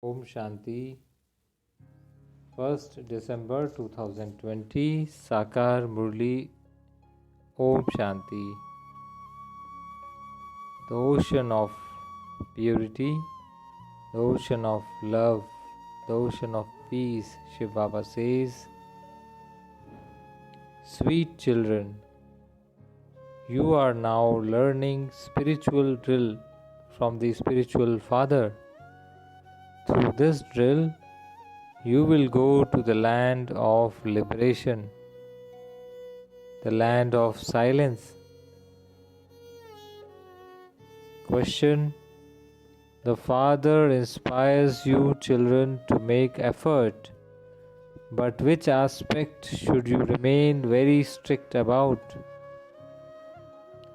Om Shanti, 1st December 2020, Sakar Murli, Om Shanti. The ocean of purity, the ocean of love, the ocean of peace, Shiv Baba says, sweet children, you are now learning spiritual drill from the spiritual father. Through this drill, you will go to the land of liberation, the land of silence. Question: the Father inspires you children to make effort, but which aspect should you remain very strict about?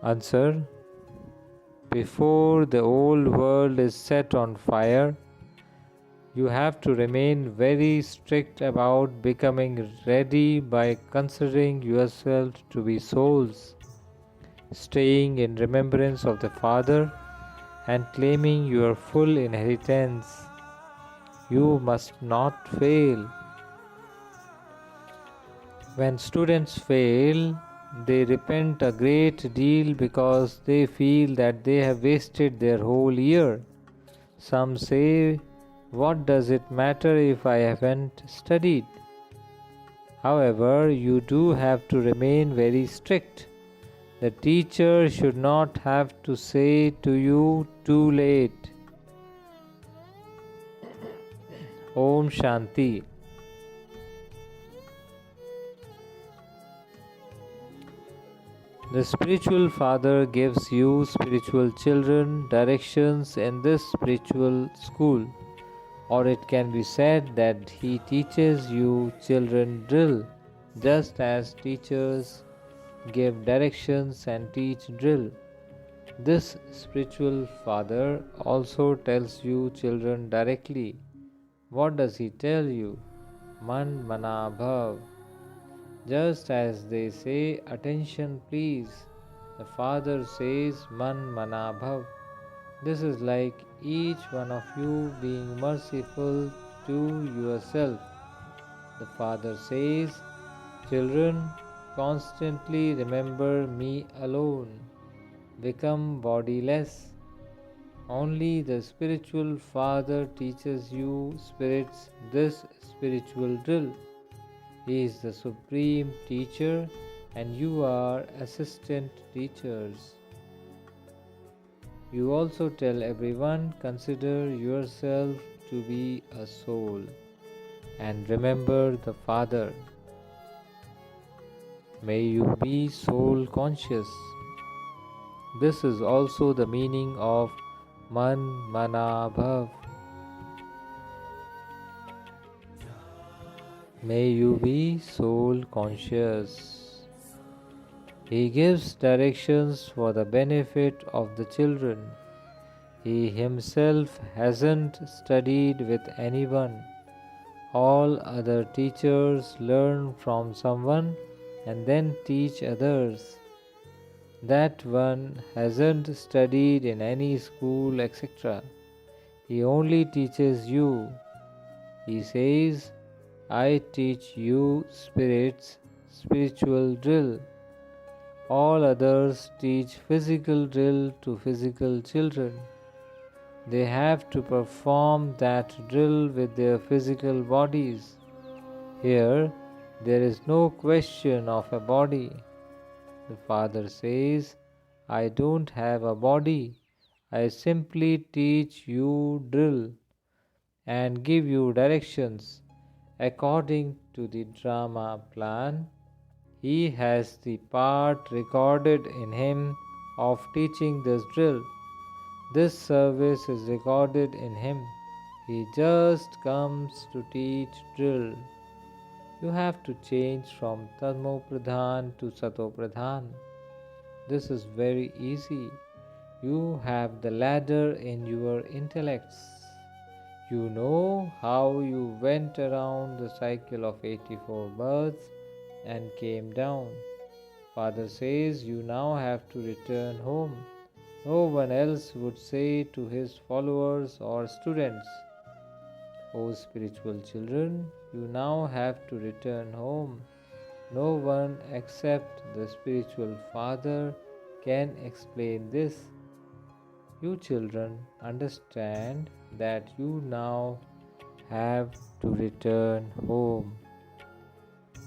Answer: before the old world is set on fire, you have to remain very strict about becoming ready by considering yourself to be souls, staying in remembrance of the Father and claiming your full inheritance. You must not fail. When students fail, they repent a great deal because they feel that they have wasted their whole year. Some say, what does it matter if I haven't studied? However, you do have to remain very strict. The teacher should not have to say to you too late. Om Shanti. The spiritual father gives you spiritual children directions in this spiritual school. Or it can be said that he teaches you children drill, just as teachers give directions and teach drill. This spiritual father also tells you children directly. What does he tell you? Man mana bhav. Just as they say, attention please, the father says, man mana bhav. This is like each one of you being merciful to yourself. The Father says, children, constantly remember me alone. Become bodiless. Only the spiritual Father teaches you spirits this spiritual drill. He is the supreme teacher and you are assistant teachers. You also tell everyone, consider yourself to be a soul and remember the Father. May you be soul conscious. This is also the meaning of Man Mana Bhav. May you be soul conscious. He gives directions for the benefit of the children. He himself hasn't studied with anyone. All other teachers learn from someone and then teach others. That one hasn't studied in any school, etc. He only teaches you. He says, I teach you spirits, spiritual drill. All others teach physical drill to physical children. They have to perform that drill with their physical bodies. Here, there is no question of a body. The Father says, I don't have a body. I simply teach you drill and give you directions according to the drama plan. He has the part recorded in him of teaching this drill. This service is recorded in him. He just comes to teach drill. You have to change from Tamo Pradhan to Sato Pradhan. This is very easy. You have the ladder in your intellects. You know how you went around the cycle of 84 births and came down. Father says you now have to return home. No one else would say to his followers or students, O spiritual children, you now have to return home. No one except the spiritual father can explain this. You children understand that you now have to return home.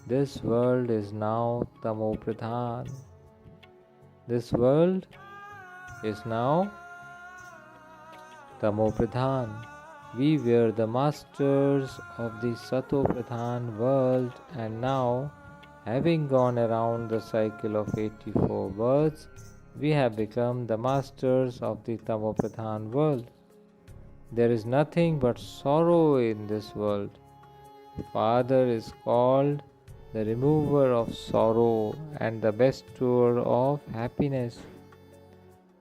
This world is now Tamo Pradhan. This world is now Tamo Pradhan. We were the masters of the Sato Pradhan world, and now, having gone around the cycle of 84 births, we have become the masters of the Tamo Pradhan world. There is nothing but sorrow in this world. The Father is called the remover of sorrow and the bestower of happiness.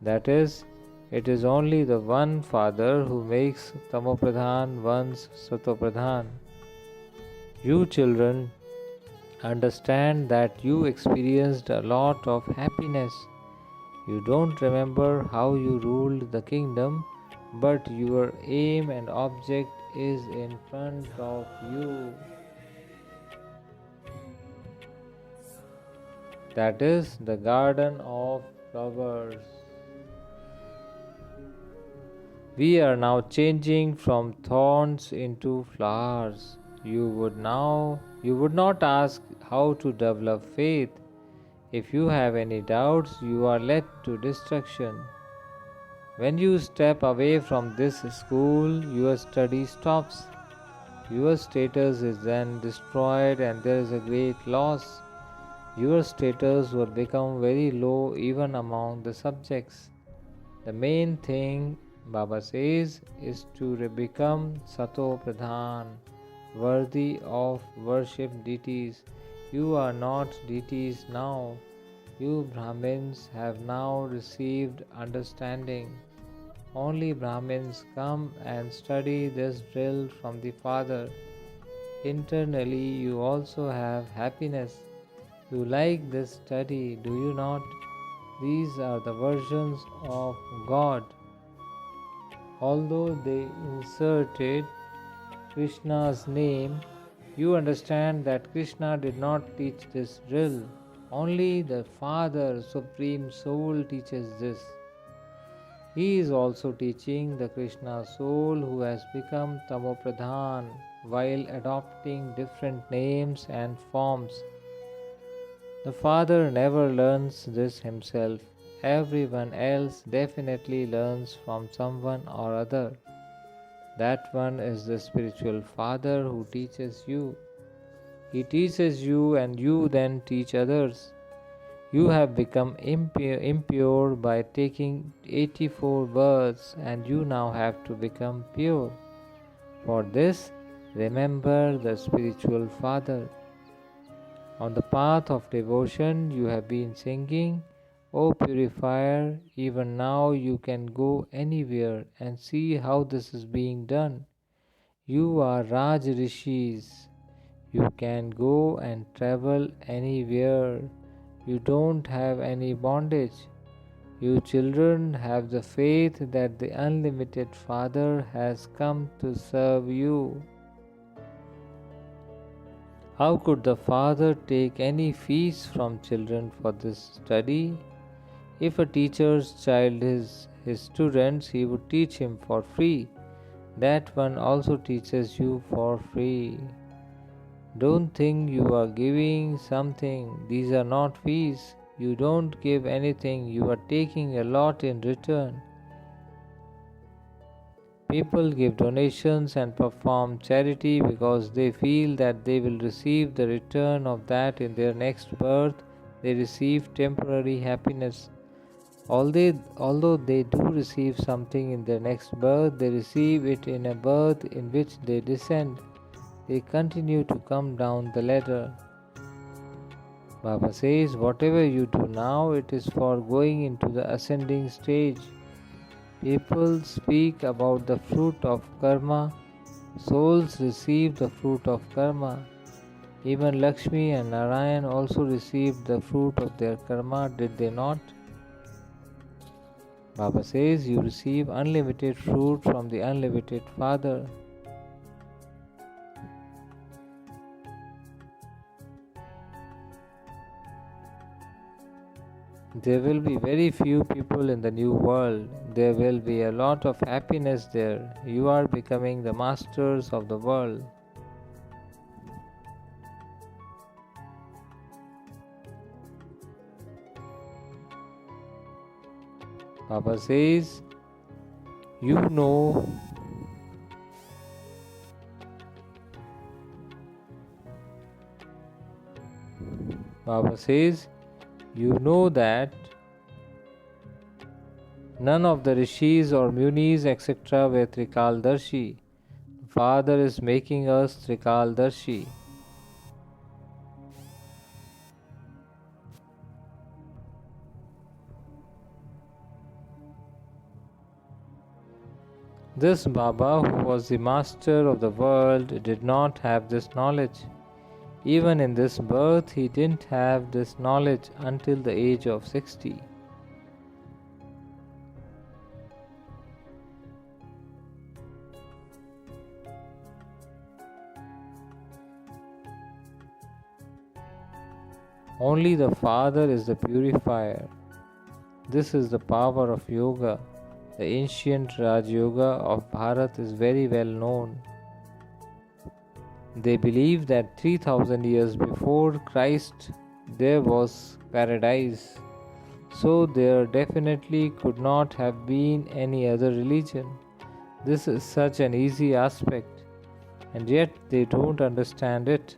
That is, it is only the one Father who makes Tamopradhan once Satopradhan. You children understand that you experienced a lot of happiness. You don't remember how you ruled the kingdom, but your aim and object is in front of you. That is the garden of flowers. We are now changing from thorns into flowers. You would not ask how to develop faith. If you have any doubts, you are led to destruction. When you step away from this school, your study stops. Your status is then destroyed and there is a great loss. Your status will become very low even among the subjects. The main thing, Baba says, is to become Sato Pradhan, worthy of worship deities. You are not deities now. You Brahmins have now received understanding. Only Brahmins come and study this drill from the Father. Internally, you also have happiness. You like this study, do you not? These are the versions of God. Although they inserted Krishna's name, you understand that Krishna did not teach this drill. Only the Father, Supreme Soul, teaches this. He is also teaching the Krishna soul who has become Tamopradhan while adopting different names and forms. The Father never learns this himself. Everyone else definitely learns from someone or other. That one is the spiritual Father who teaches you. He teaches you and you then teach others. You have become impure by taking 84 births and you now have to become pure. For this, remember the spiritual Father. On the path of devotion, you have been singing, O purifier, even now you can go anywhere and see how this is being done. You are Raj Rishis. You can go and travel anywhere. You don't have any bondage. You children have the faith that the unlimited Father has come to serve you. How could the Father take any fees from children for this study? If a teacher's child is his students, he would teach him for free. That one also teaches you for free. Don't think you are giving something. These are not fees. You don't give anything. You are taking a lot in return. People give donations and perform charity because they feel that they will receive the return of that in their next birth. They receive temporary happiness. Although they do receive something in their next birth, they receive it in a birth in which they descend. They continue to come down the ladder. Baba says, whatever you do now, it is for going into the ascending stage. People speak about the fruit of karma. Souls receive the fruit of karma. Even Lakshmi and Narayan also received the fruit of their karma, did they not? Baba says, you receive unlimited fruit from the unlimited Father. There will be very few people in the new world. There will be a lot of happiness there. You are becoming the masters of the world. Baba says, you know, Baba says, you know that none of the rishis or munis etc. were Trikaldarshi. Father is making us Trikaldarshi. This Baba, who was the master of the world, did not have this knowledge. Even in this birth, he didn't have this knowledge until the age of 60. Only the Father is the purifier. This is the power of yoga. The ancient Raj Yoga of Bharat is very well known. They believe that 3000 years before Christ there was paradise. So there definitely could not have been any other religion. This is such an easy aspect, and yet they don't understand it.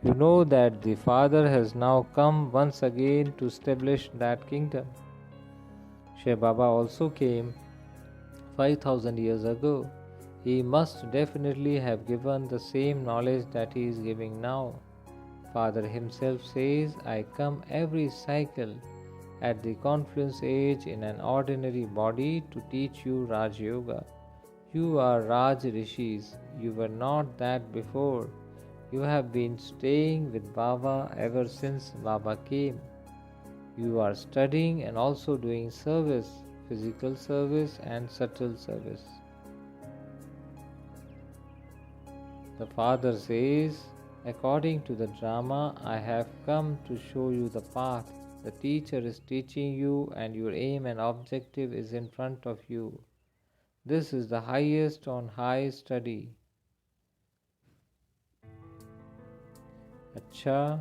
You know that the Father has now come once again to establish that kingdom. Shri Baba also came 5000 years ago. He must definitely have given the same knowledge that he is giving now. Father himself says, I come every cycle at the confluence age in an ordinary body to teach you Raj Yoga. You are Raj Rishis. You were not that before. You have been staying with Baba ever since Baba came. You are studying and also doing service, physical service and subtle service. The Father says, according to the drama, I have come to show you the path. The teacher is teaching you and your aim and objective is in front of you. This is the highest on high study. Acha.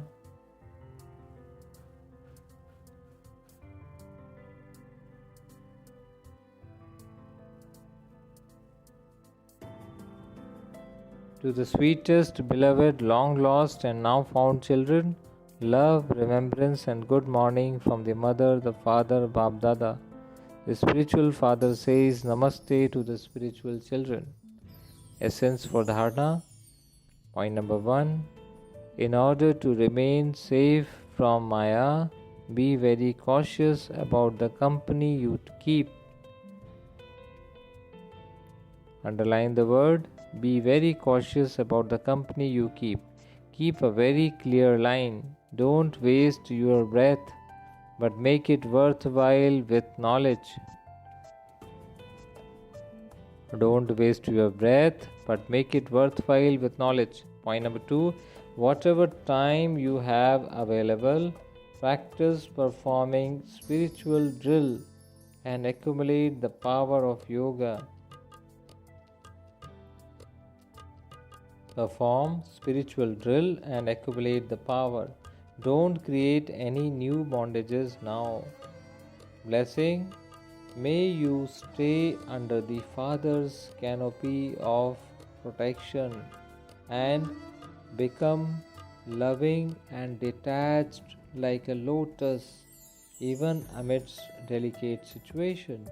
To the sweetest, beloved, long lost, and now found children, love, remembrance, and good morning from the mother, the father, Bab Dada. The spiritual father says Namaste to the spiritual children. Essence for dharana. Point number 1. In order to remain safe from Maya, be very cautious about the company you keep. Underline the word. Be very cautious about the company you keep. Keep a very clear line. Don't waste your breath, but make it worthwhile with knowledge. Don't waste your breath, but make it worthwhile with knowledge. Point number 2. Whatever time you have available, practice performing spiritual drill and accumulate the power of yoga. Perform spiritual drill and accumulate the power. Don't create any new bondages now. Blessing. May you stay under the Father's canopy of protection and become loving and detached like a lotus, even amidst delicate situations.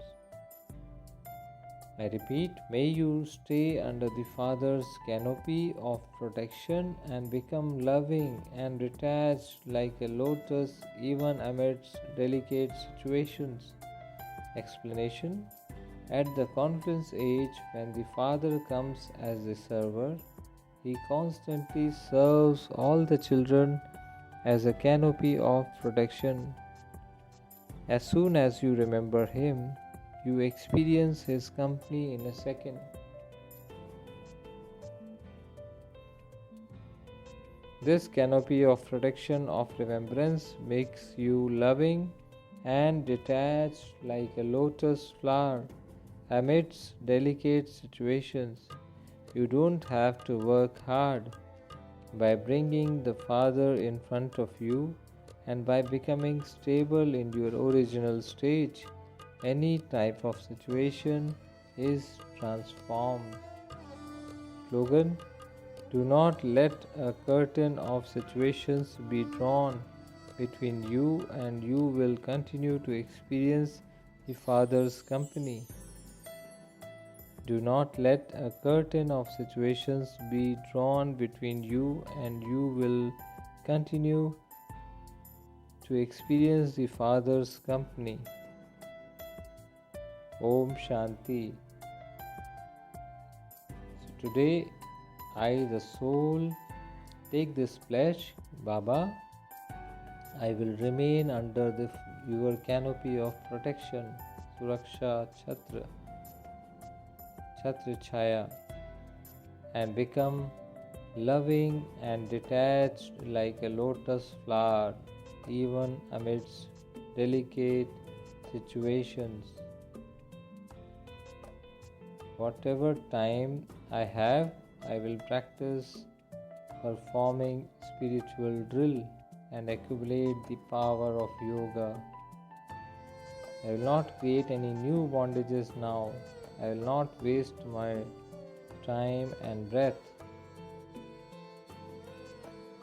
I repeat, may you stay under the Father's canopy of protection and become loving and detached like a lotus, even amidst delicate situations. Explanation. At the confluence age, when the Father comes as the server, he constantly serves all the children as a canopy of protection. As soon as you remember him, you experience his company in a second. This canopy of protection of remembrance makes you loving and detached like a lotus flower amidst delicate situations. You don't have to work hard. By bringing the Father in front of you and by becoming stable in your original stage, any type of situation is transformed. Slogan: do not let a curtain of situations be drawn between you, and you will continue to experience the Father's company. Do not let a curtain of situations be drawn between you, and you will continue to experience the Father's company. Om Shanti. So today, I, the soul, take this pledge, Baba. I will remain under your canopy of protection, Suraksha Chhatra Chhaya, and become loving and detached like a lotus flower, even amidst delicate situations. Whatever time I have, I will practice performing spiritual drill and accumulate the power of yoga. I will not create any new bondages now. I will not waste my time and breath.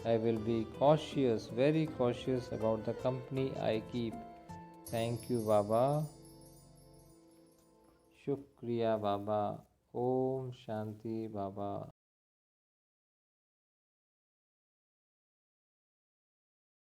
I will be cautious, very cautious about the company I keep. Thank you, Baba. Shukriya, Baba. Om Shanti, Baba.